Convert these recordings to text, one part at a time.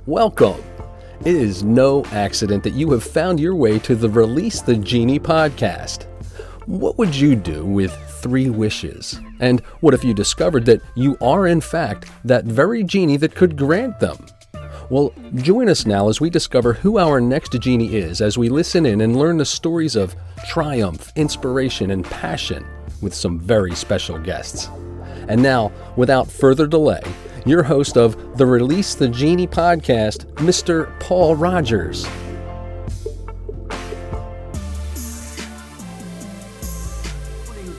Welcome. It is no accident that you have found your way to the Release the Genie podcast. What would you do with 3 wishes? And what if you discovered that you are in fact that very genie that could grant them? Well, join us now as we discover who our next genie is as we listen in and learn the stories of triumph, inspiration, and passion with some very special guests. And now, without further delay, your host of the Release the Genie podcast, Mr. Paul Rogers.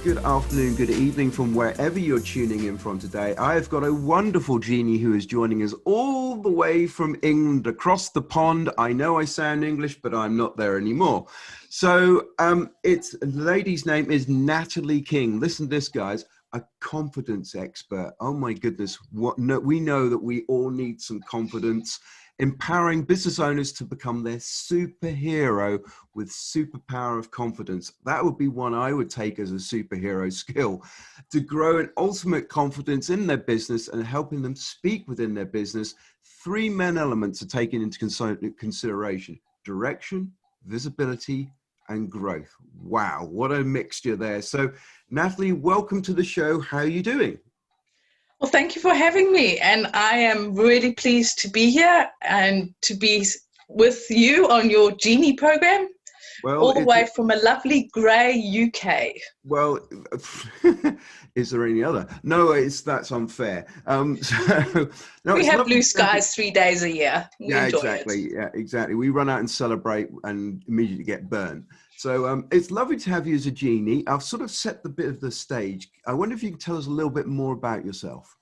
Good afternoon, good evening from wherever you're tuning in from today. I've got a wonderful genie who is joining us all the way from England, across the pond. I know I sound English, but I'm not there anymore. So the lady's name is Nathalie King. Listen to this, guys. A confidence expert. Oh my goodness. We know that we all need some confidence, empowering business owners to become their superhero with superpower of confidence. That would be one I would take as a superhero skill, to grow an ultimate confidence in their business and helping them speak within their business. 3 main elements are taken into consideration: direction, visibility, and growth. Wow, what a mixture there. So Nathalie, welcome to the show. How are you doing? Well, thank you for having me. And I am really pleased to be here and to be with you on your Genie program, all the way from a lovely grey UK. Well, is there any other? No, that's unfair. No, we have blue skies 3 days a year. Yeah, exactly. Yeah, exactly. We run out and celebrate and immediately get burned. So it's lovely to have you as a genie. I've sort of set the bit of the stage. I wonder if you can tell us a little bit more about yourself.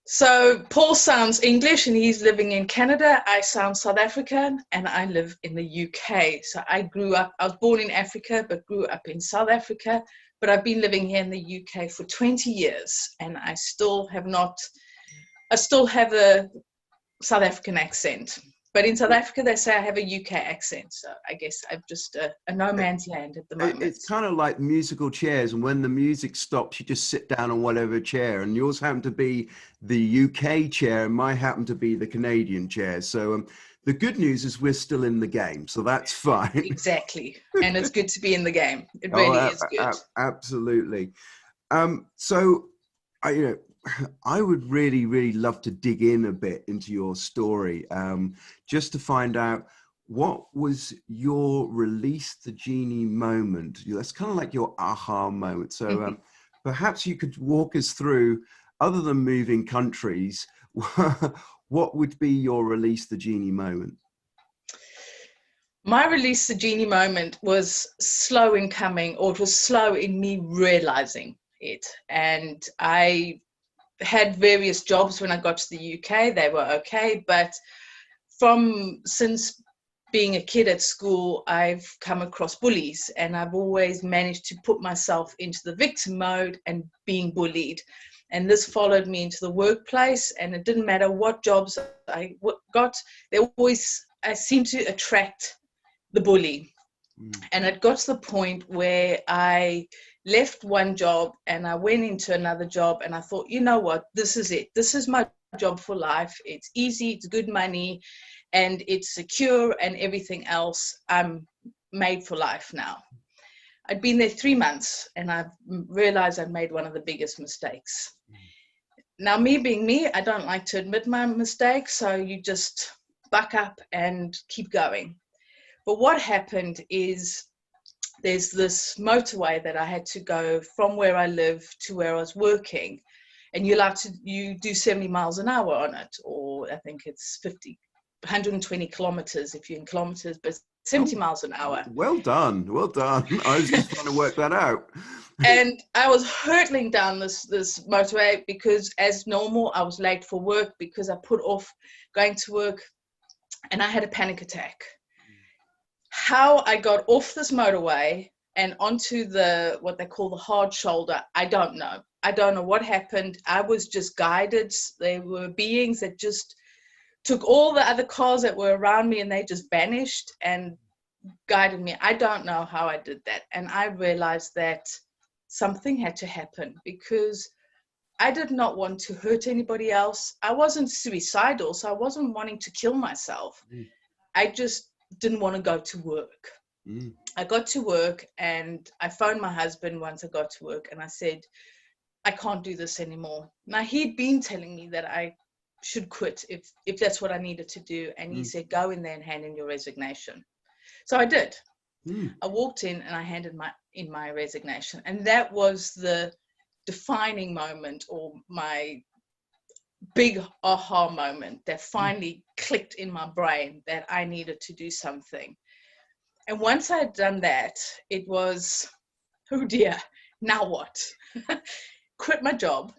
So Paul sounds English and he's living in Canada. I sound South African and I live in the UK. So I was born in Africa, but grew up in South Africa. But I've been living here in the UK for 20 years and I still have a South African accent. But in South Africa, they say I have a UK accent. So I guess I'm just a no man's land at the moment. It's kind of like musical chairs. And when the music stops, you just sit down on whatever chair. And yours happen to be the UK chair and mine happen to be the Canadian chair. So the good news is we're still in the game. So that's fine. Exactly. And it's good to be in the game. It really is good. Absolutely. I would really, really love to dig in a bit into your story, just to find out what was your Release the Genie moment. That's kind of like your aha moment. So perhaps you could walk us through, other than moving countries, what would be your Release the Genie moment? My Release the Genie moment was slow in coming, or it was slow in me realizing it. And I had various jobs when I got to the UK. They were okay, but since being a kid at school, I've come across bullies and I've always managed to put myself into the victim mode and being bullied. And this followed me into the workplace, and it didn't matter what jobs I got, I seemed to attract the bully. And it got to the point where I left one job and I went into another job and I thought, you know what, this is it. This is my job for life. It's easy, it's good money, and it's secure and everything else. I'm made for life now. I'd been there 3 months and I've realized I'd made one of the biggest mistakes. Now, me being me, I don't like to admit my mistakes, so you just buck up and keep going. But what happened is there's this motorway that I had to go from where I live to where I was working. And you do 70 miles an hour on it, or I think it's 120 kilometers if you're in kilometers, but 70 miles an hour. Well done. Well done. I was just trying to work that out. And I was hurtling down this motorway because, as normal, I was late for work because I put off going to work and I had a panic attack. How I got off this motorway and onto what they call the hard shoulder, I don't know. I don't know what happened. I was just guided. There were beings that just took all the other cars that were around me and they just vanished and guided me. I don't know how I did that. And I realized that something had to happen because I did not want to hurt anybody else. I wasn't suicidal, so I wasn't wanting to kill myself. I just didn't want to go to work. I got to work and I phoned my husband once I got to work and I said, I can't do this anymore. Now, he'd been telling me that I should quit if that's what I needed to do. And he said, go in there and hand in your resignation. So I did. I walked in and I handed in my resignation. And that was the defining moment, or my big aha moment that finally clicked in my brain that I needed to do something. And once I had done that, it was, oh dear, now what? Quit my job.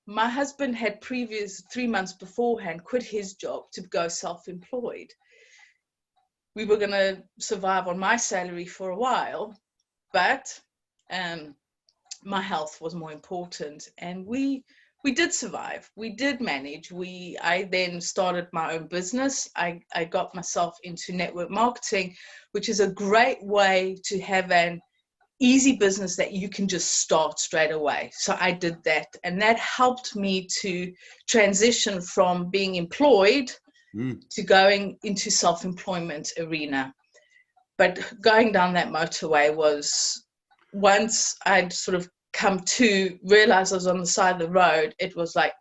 My husband had 3 months beforehand quit his job to go self-employed. We were going to survive on my salary for a while, but my health was more important, and we did survive. We did manage. I then started my own business. I got myself into network marketing, which is a great way to have an easy business that you can just start straight away. So I did that, and that helped me to transition from being employed to going into self-employment arena. But going down that motorway was, once I'd sort of come to realize I was on the side of the road, it was like,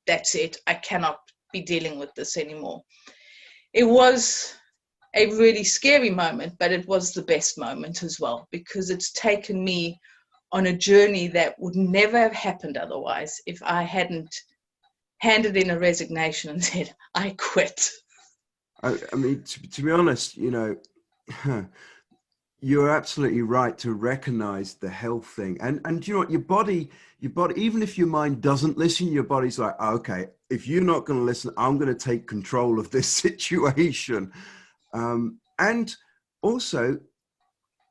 that's it. I cannot be dealing with this anymore. It was a really scary moment, but it was the best moment as well, because it's taken me on a journey that would never have happened otherwise if I hadn't handed in a resignation and said, I quit. I mean, to be honest, you know, you're absolutely right to recognize the health thing. And you know what, your body, even if your mind doesn't listen, your body's like, oh, okay, if you're not going to listen, I'm going to take control of this situation. And also,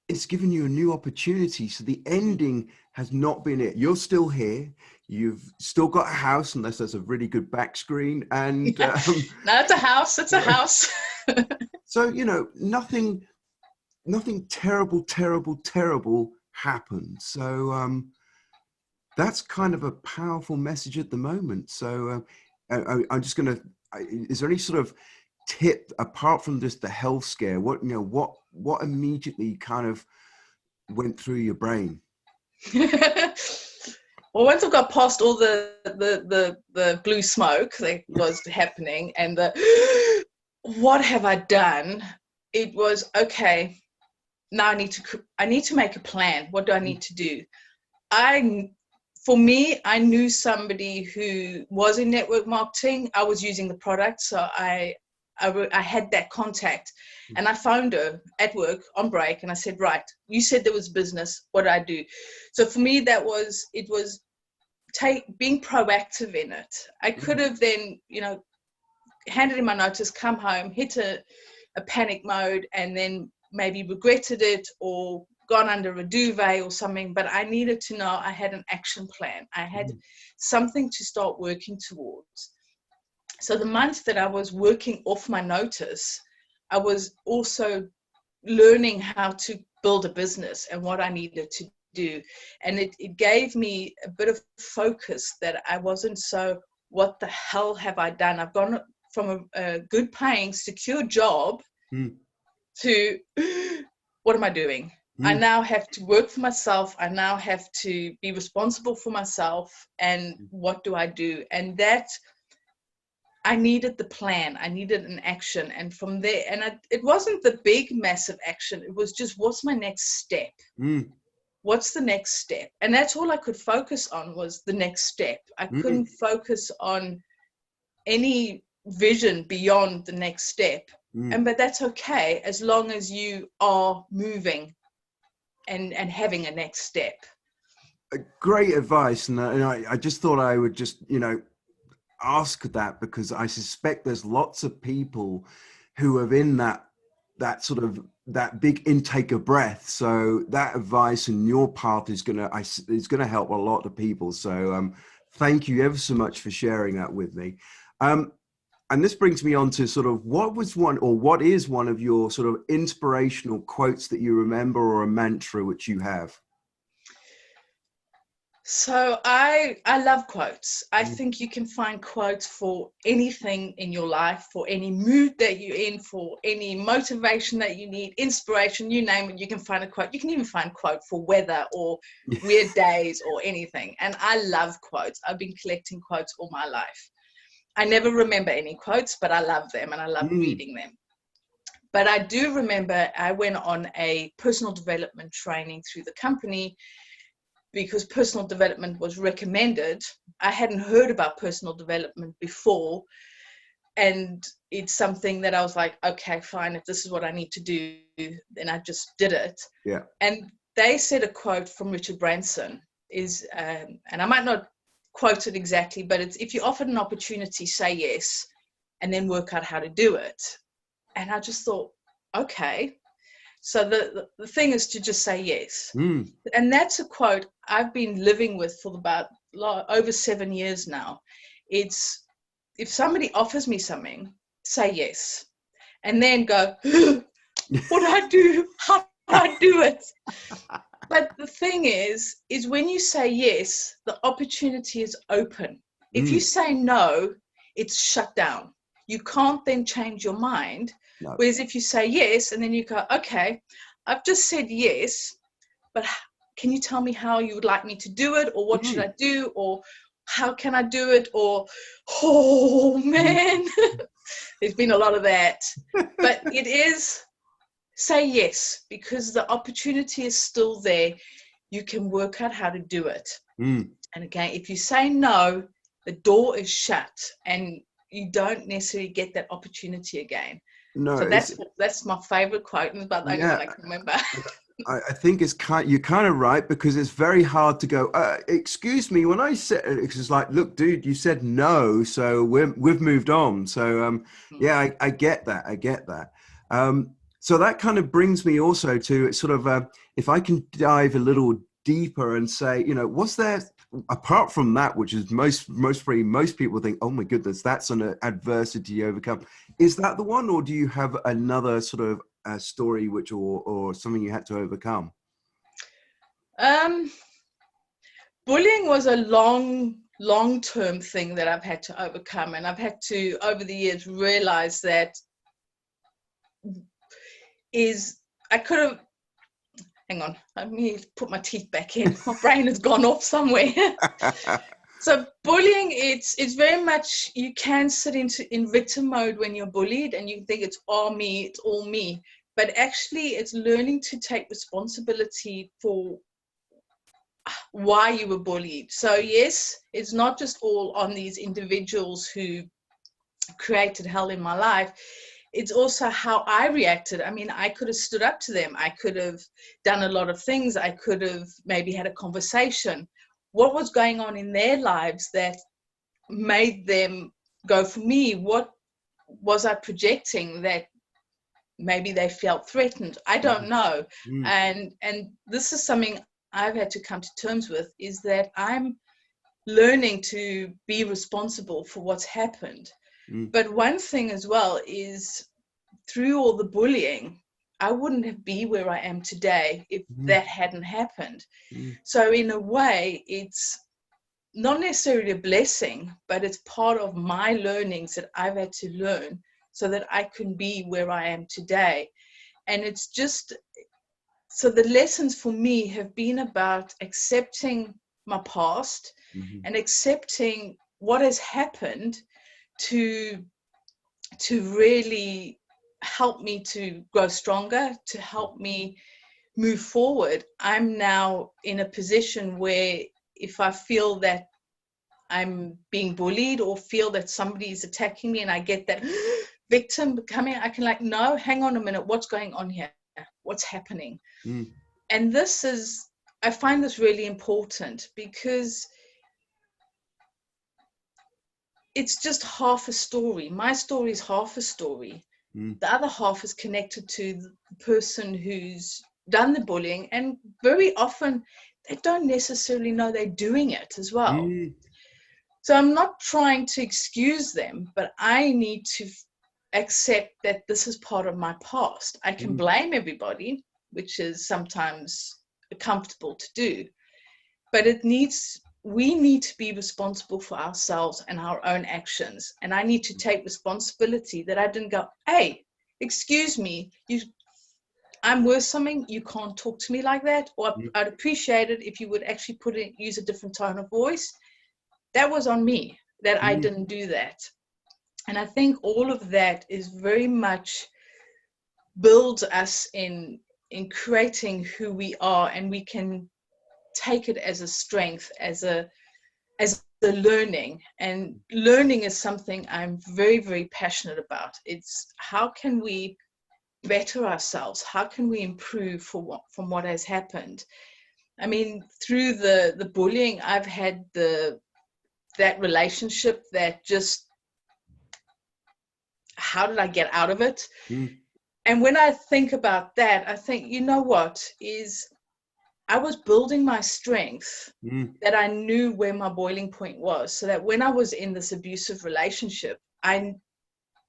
it's given you a new opportunity. So the ending has not been it. You're still here. You've still got a house, unless there's a really good back screen. And yeah. No, it's a house. It's a house. So, you know, nothing terrible happened. So that's kind of a powerful message at the moment. So I'm just going to, is there any sort of tip apart from just the health scare? What immediately kind of went through your brain? Well, once I got past all the blue smoke that was happening and the what have I done, it was, okay, now I need to make a plan. What do I need to do? For me, I knew somebody who was in network marketing. I was using the product, so I had that contact, and I phoned her at work on break, and I said, right, you said there was business. What do I do? So for me, it was being proactive in it. I could have then, you know, handed in my notice, come home, hit a panic mode, and then maybe regretted it or gone under a duvet or something. But I needed to know I had an action plan. I had something to start working towards. So the month that I was working off my notice, I was also learning how to build a business and what I needed to do. And it gave me a bit of focus that I wasn't so, what the hell have I done? I've gone from a good paying, secure job to what am I doing? I now have to work for myself. I now have to be responsible for myself. And what do I do? And that, I needed the plan. I needed an action. And from there, and it wasn't the big, massive action. It was just, what's my next step? What's the next step? And that's all I could focus on, was the next step. I couldn't focus on any vision beyond the next step. But that's okay, as long as you are moving and having a next step. Great advice. And I just thought I would just, you know, ask that, because I suspect there's lots of people who are in that sort of that big intake of breath. So that advice and your path is gonna help a lot of people. So thank you ever so much for sharing that with me. And this brings me on to sort of, what is one of your sort of inspirational quotes that you remember, or a mantra which you have? So I love quotes. I think you can find quotes for anything in your life, for any mood that you're in, for any motivation that you need, inspiration, you name it, you can find a quote. You can even find quote for weather or weird days or anything. And I love quotes. I've been collecting quotes all my life. I never remember any quotes, but I love them and I love reading them. But I do remember I went on a personal development training through the company because personal development was recommended. I hadn't heard about personal development before. And it's something that I was like, okay, fine. If this is what I need to do, then I just did it. Yeah. And they said a quote from Richard Branson is, and I might not quote it exactly, but it's, if you're offered an opportunity, say yes, and then work out how to do it. And I just thought, okay. So the thing is to just say yes. And that's a quote I've been living with for about over 7 years now. It's, if somebody offers me something, say yes. And then go, what do I do? How do I do it? But the thing is when you say yes, the opportunity is open. If you say no, it's shut down. You can't then change your mind. No. Whereas if you say yes, and then you go, okay, I've just said yes, but can you tell me how you would like me to do it? Or what should I do? Or how can I do it? Or, oh man, there's been a lot of that. But it is, say yes, because the opportunity is still there. You can work out how to do it. And again, if you say no, the door is shut and you don't necessarily get that opportunity again. No, so that's my favorite quote, and it's about the only one I can remember. I think you're kind of right, because it's very hard to go, excuse me, when I said, it's like, look, dude, you said no, so we've moved on. So yeah, I get that. I get that. So that kind of brings me also to sort of, if I can dive a little deeper and say, you know, was there, apart from that, which is most people think, oh my goodness, that's an adversity you overcome. Is that the one, or do you have another sort of story which or something you had to overcome? Bullying was a long-term thing that I've had to overcome, and I've had to over the years realize that I could have, hang on, let me put my teeth back in. My brain has gone off somewhere. So bullying, it's very much, you can sit in victim mode when you're bullied, and you think it's all me. But actually, it's learning to take responsibility for why you were bullied. So yes, it's not just all on these individuals who created hell in my life. It's also how I reacted. I mean, I could have stood up to them. I could have done a lot of things. I could have maybe had a conversation. What was going on in their lives that made them go for me? What was I projecting that maybe they felt threatened? I don't know. And this is something I've had to come to terms with, is that I'm learning to be responsible for what's happened. But one thing as well is, through all the bullying, I wouldn't be where I am today if that hadn't happened. So in a way, it's not necessarily a blessing, but it's part of my learnings that I've had to learn so that I can be where I am today. And it's just, so the lessons for me have been about accepting my past and accepting what has happened to really help me to grow stronger, to help me move forward. I'm now in a position where if I feel that I'm being bullied or feel that somebody is attacking me and I get that victim coming, I can like, no, hang on a minute, what's going on here? What's happening? And this is, I find this really important, because it's just half a story. My story is half a story. The other half is connected to the person who's done the bullying, and very often they don't necessarily know they're doing it as well. So I'm not trying to excuse them, but I need to accept that this is part of my past. I can blame everybody, which is sometimes comfortable to do, but we need to be responsible for ourselves and our own actions. And I need to take responsibility that I didn't go, hey, excuse me, I'm worth something, you can't talk to me like that. Or I'd appreciate it if you would actually use a different tone of voice. That was on me, that I didn't do that. And I think all of that is very much builds us in creating who we are, and we can take it as a strength, as a learning. And learning is something I'm very, very passionate about. It's how can we better ourselves? How can we improve from what has happened? I mean, through the bullying, I've had that relationship that just, how did I get out of it? And when I think about that, I think, you know what, I was building my strength, that I knew where my boiling point was, so that when I was in this abusive relationship, I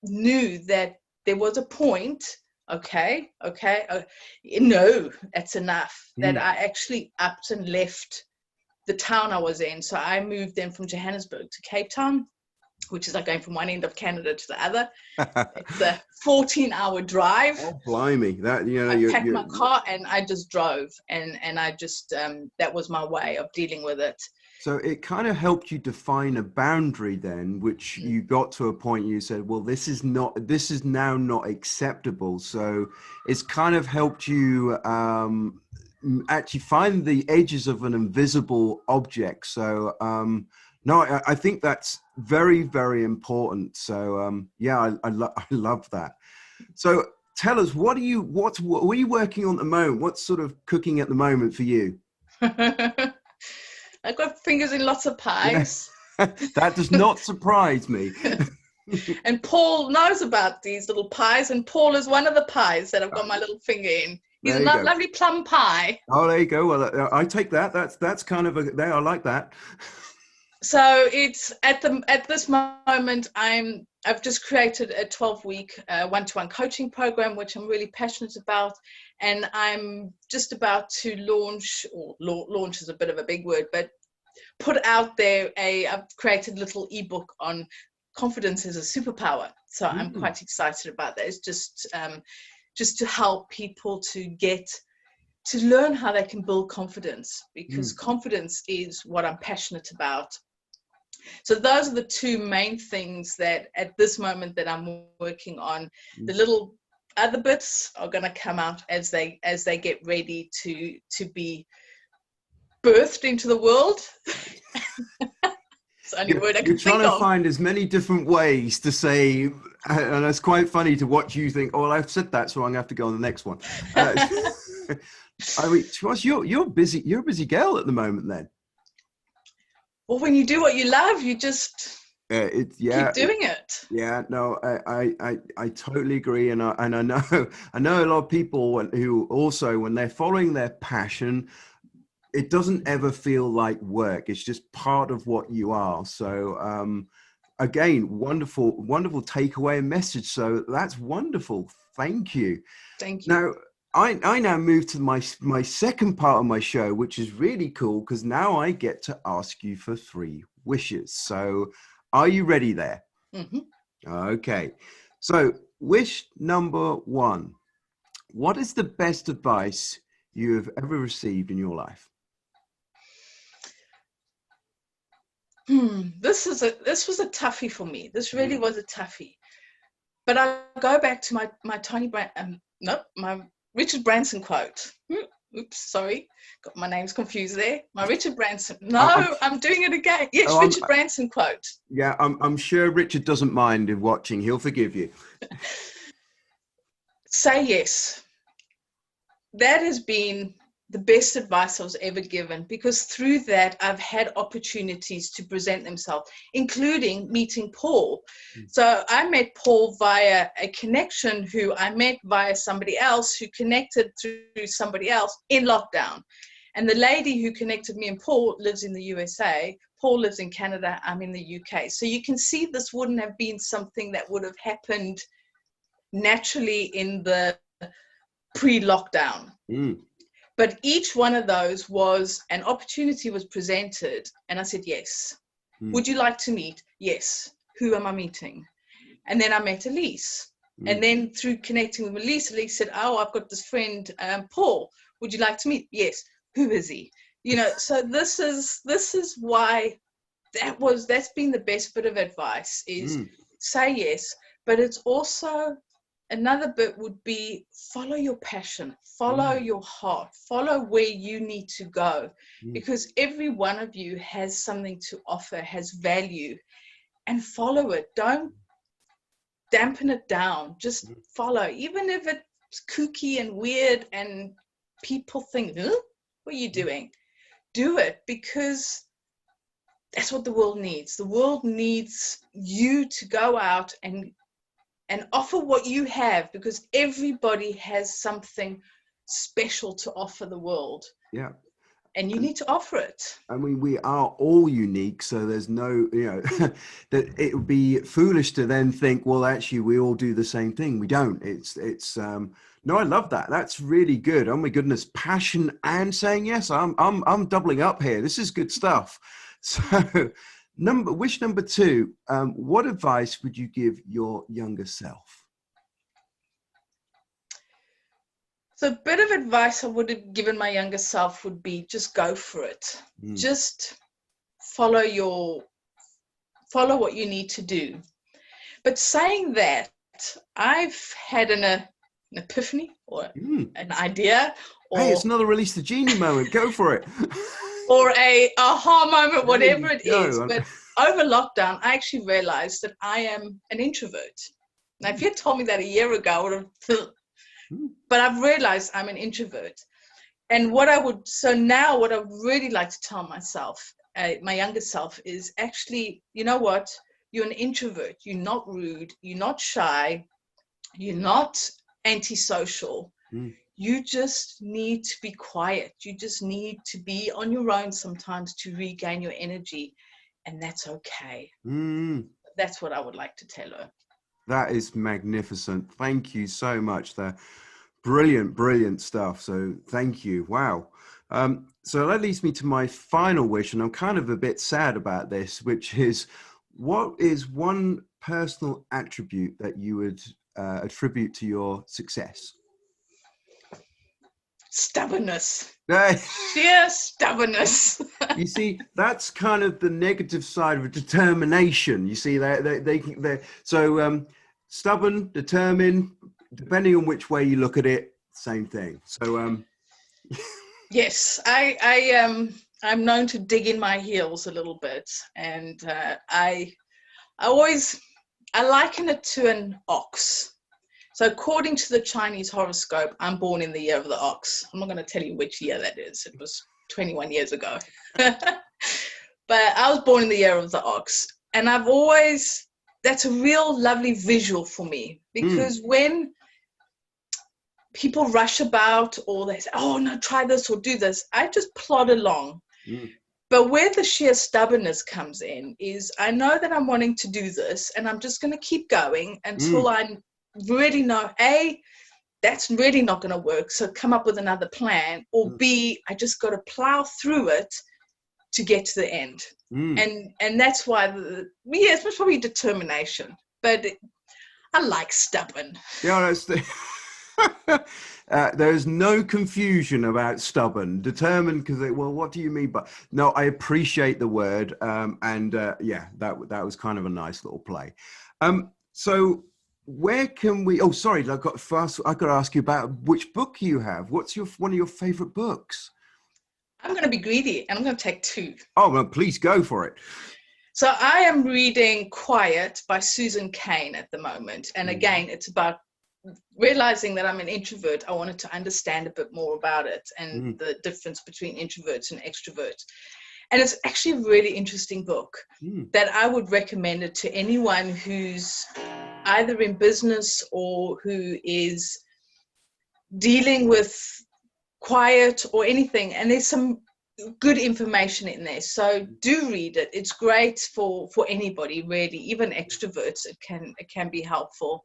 knew that there was a point, no, that's enough, that I actually upped and left the town I was in. So I moved then from Johannesburg to Cape Town, which is like going from one end of Canada to the other. It's a 14-hour drive. Oh, blimey. That, I packed my car and I just drove, and I just, that was my way of dealing with it. So it kind of helped you define a boundary then, which you got to a point you said, well, this is now not acceptable. So it's kind of helped you actually find the edges of an invisible object. So no, I think that's very, very important. So yeah, I love that. So tell us, what are you working on at the moment? What's sort of cooking at the moment for you? I've got fingers in lots of pies. That does not surprise me. And Paul knows about these little pies, and Paul is one of the pies that I've got my little finger in. He's a lovely plum pie. Oh, there you go. Well, I take that. That's kind of I like that. So it's at this moment, I've just created a 12-week one-to-one coaching program, which I'm really passionate about, and I'm just about to launch, or launch is a bit of a big word, but put out there I've created a little ebook on confidence as a superpower. So I'm quite excited about that. It's just to help people to learn how they can build confidence, because confidence is what I'm passionate about. So those are the two main things that at this moment that I'm working on. The little other bits are going to come out as they get ready to be birthed into the world. It's the only word I can think of. You're trying to find as many different ways to say, and it's quite funny to watch you think, oh, well, I've said that, so I'm going to have to go on the next one. I mean, to us, you're busy. You're a busy girl at the moment then. Well, when you do what you love, you just keep doing it. Yeah, no, I totally agree, and I know a lot of people who also, when they're following their passion, it doesn't ever feel like work. It's just part of what you are. So again, wonderful takeaway and message. So that's wonderful. Thank you. Thank you. Now, I now move to my second part of my show, which is really cool because now I get to ask you for 3 wishes. So are you ready there? Okay. So wish number 1, what is the best advice you have ever received in your life? This was a toughie for me. This really was a toughie. But I'll go back to my Richard Branson quote. Oops, sorry. Got my names confused there. My Richard Branson. No, I'm doing it again. Yes, Richard Branson quote. Yeah, I'm sure Richard doesn't mind if watching. He'll forgive you. Say yes. That has been the best advice I was ever given, because through that I've had opportunities to present themselves, including meeting Paul. So I met Paul via a connection who I met via somebody else who connected through somebody else in lockdown. And the lady who connected me and Paul lives in the USA. Paul lives in Canada. I'm in the UK. So you can see this wouldn't have been something that would have happened naturally in the pre-lockdown. But each one of those was an opportunity was presented, and I said yes. Would you like to meet? Yes. Who am I meeting? And then I met Elise. And then through connecting with Elise, Elise said, oh, I've got this friend, Paul. Would you like to meet? Yes. Who is he? You know, so this is why that's been the best bit of advice is say yes. But it's also another bit would be follow your passion, follow your heart, follow where you need to go, because every one of you has something to offer, has value, and follow it. Don't dampen it down. Just follow, even if it's kooky and weird and people think, huh? What are you doing? Do it, because that's what the world needs. The world needs you to go out and offer what you have, because everybody has something special to offer the world. Yeah. And you need to offer it. I mean, we are all unique, so there's no, that it would be foolish to then think, well, actually, we all do the same thing. We don't. No, I love that. That's really good. Oh my goodness, passion and saying yes. I'm doubling up here. This is good stuff. So, wish number 2. What advice would you give your younger self? So a bit of advice I would have given my younger self would be just go for it. Just follow what you need to do. But saying that, I've had an epiphany or an idea. Or, hey, it's another Release the Genie moment. Go for it. Or a aha moment, whatever it is. But over lockdown, I actually realized that I am an introvert. Now, if you had told me that a year ago, I would have but I've realized I'm an introvert. And what I would really like to tell myself, my younger self, is actually, you know what? You're an introvert. You're not rude. You're not shy. You're not antisocial. You just need to be quiet. You just need to be on your own sometimes to regain your energy. And that's okay. That's what I would like to tell her. That is magnificent. Thank you so much there. Brilliant, brilliant stuff. So thank you. Wow. So that leads me to my final wish, and I'm kind of a bit sad about this, which is, what is one personal attribute that you would attribute to your success? Stubbornness. Sheer stubbornness. You see, that's kind of the negative side of determination. You see, so stubborn, determined, depending on which way you look at it, same thing. So yes, I'm known to dig in my heels a little bit, and I liken it to an ox. So according to the Chinese horoscope, I'm born in the year of the ox. I'm not going to tell you which year that is. It was 21 years ago. But I was born in the year of the ox. And that's a real lovely visual for me. Because when people rush about, or they say, oh, no, try this or do this, I just plod along. But where the sheer stubbornness comes in is, I know that I'm wanting to do this, and I'm just going to keep going until I really know, A, that's really not going to work, so come up with another plan, or B, I just got to plow through it to get to the end. And that's why it's probably determination, but I like stubborn. Yeah, that's there's no confusion about stubborn. Determined, because well, what do you mean by? No, I appreciate the word, yeah, that was kind of a nice little play. So where can we? Oh, sorry, I got to ask you about which book you have. What's one of your favorite books? I'm going to be greedy, and I'm going to take 2. Oh, well, please go for it. So I am reading Quiet by Susan Cain at the moment, and again, it's about realizing that I'm an introvert. I wanted to understand a bit more about it and the difference between introverts and extroverts. And it's actually a really interesting book that I would recommend it to anyone who's either in business or who is dealing with quiet or anything. And there's some good information in there. So do read it. It's great for anybody, really, even extroverts. It can be helpful.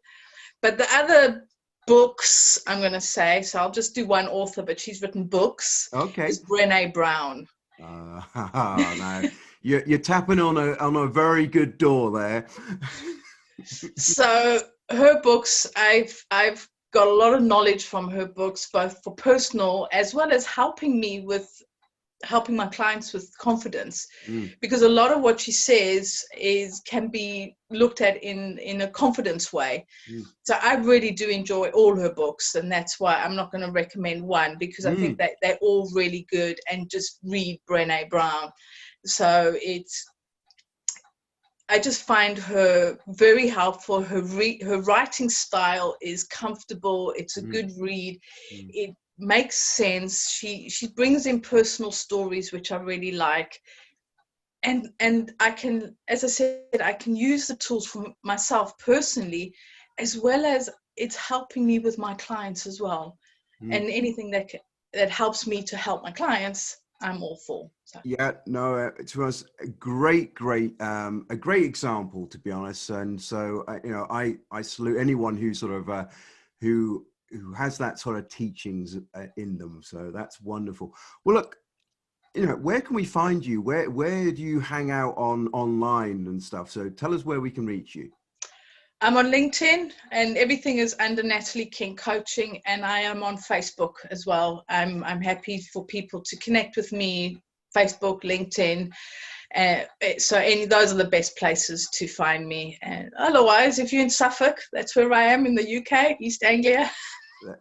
But the other books, I'm going to say. So I'll just do one author, but she's written books. Okay. Is Brené Brown. No, you're tapping on a very good door there. So her books, I've got a lot of knowledge from her books, both for personal as well as helping my clients with confidence, because a lot of what she says can be looked at in a confidence way. So I really do enjoy all her books, and that's why I'm not going to recommend one, because I think that they're all really good, and just read Brené Brown. So I just find her very helpful. Her writing style is comfortable. It's a good read. It makes sense. She brings in personal stories, which I really like. And I can, as I said, I can use the tools for myself personally, as well as it's helping me with my clients as well. And anything that helps me to help my clients, I'm all for. So. Yeah, no, it was a great example, to be honest. And so, I salute anyone who sort of who has that sort of teachings in them. So that's wonderful. Well, look, where can we find you? Where do you hang out online and stuff? So tell us where we can reach you. I'm on LinkedIn, and everything is under Nathalie King Coaching, and I am on Facebook as well. I'm happy for people to connect with me, Facebook, LinkedIn. Those are the best places to find me. And otherwise, if you're in Suffolk, that's where I am, in the UK, East Anglia.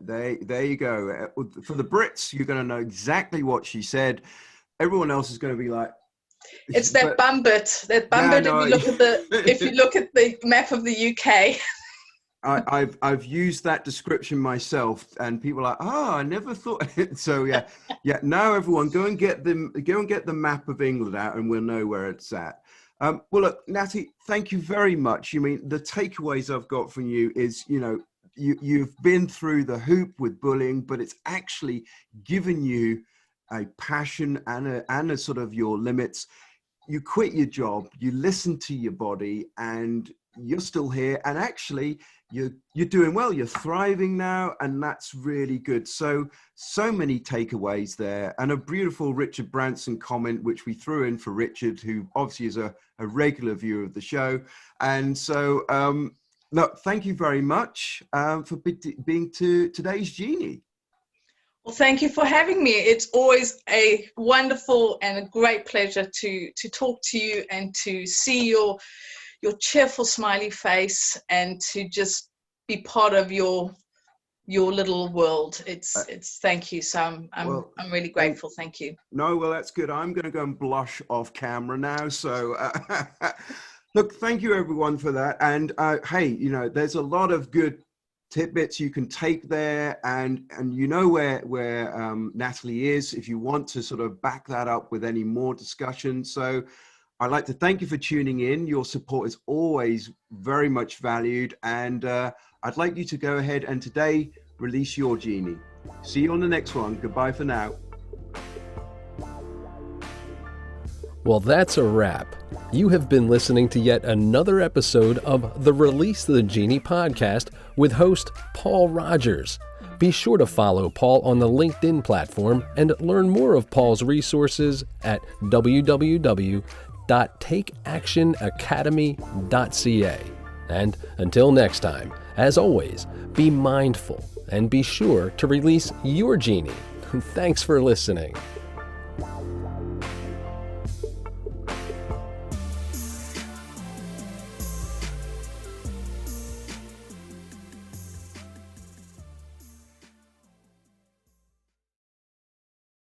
There you go. For the Brits, you're going to know exactly what she said. Everyone else is going to be like, it's that bumbit. If you look at the map of the UK. I've used that description myself, and people are like, I never thought. So yeah. Now everyone go and get the map of England out, and we'll know where it's at. Well, look, Natty, thank you very much. The takeaways I've got from you is, you've been through the hoop with bullying, but it's actually given you a passion and a sort of your limits. You quit your job, you listen to your body, and you're still here, and actually you're doing well, you're thriving now, and that's really good. So many takeaways there, and a beautiful Richard Branson comment which we threw in for Richard, who obviously is a regular viewer of the show. And so look, thank you very much for being today's Genie. Well, thank you for having me. It's always a wonderful and a great pleasure to talk to you and to see your cheerful, smiley face, and to just be part of your little world. It's thank you. So I'm really grateful. Thank you. No, well, that's good. I'm going to go and blush off camera now. So look, thank you everyone for that. And hey, there's a lot of good tidbits you can take there, and where Nathalie is if you want to sort of back that up with any more discussion. So I'd like to thank you for tuning in. Your support is always very much valued, and I'd like you to go ahead and today release your Genie. See you on the next one. Goodbye for now. Well, that's a wrap. You have been listening to yet another episode of the Release the Genie podcast with host Paul Rogers. Be sure to follow Paul on the LinkedIn platform and learn more of Paul's resources at www.takeactionacademy.ca. And until next time, as always, be mindful and be sure to release your Genie. Thanks for listening.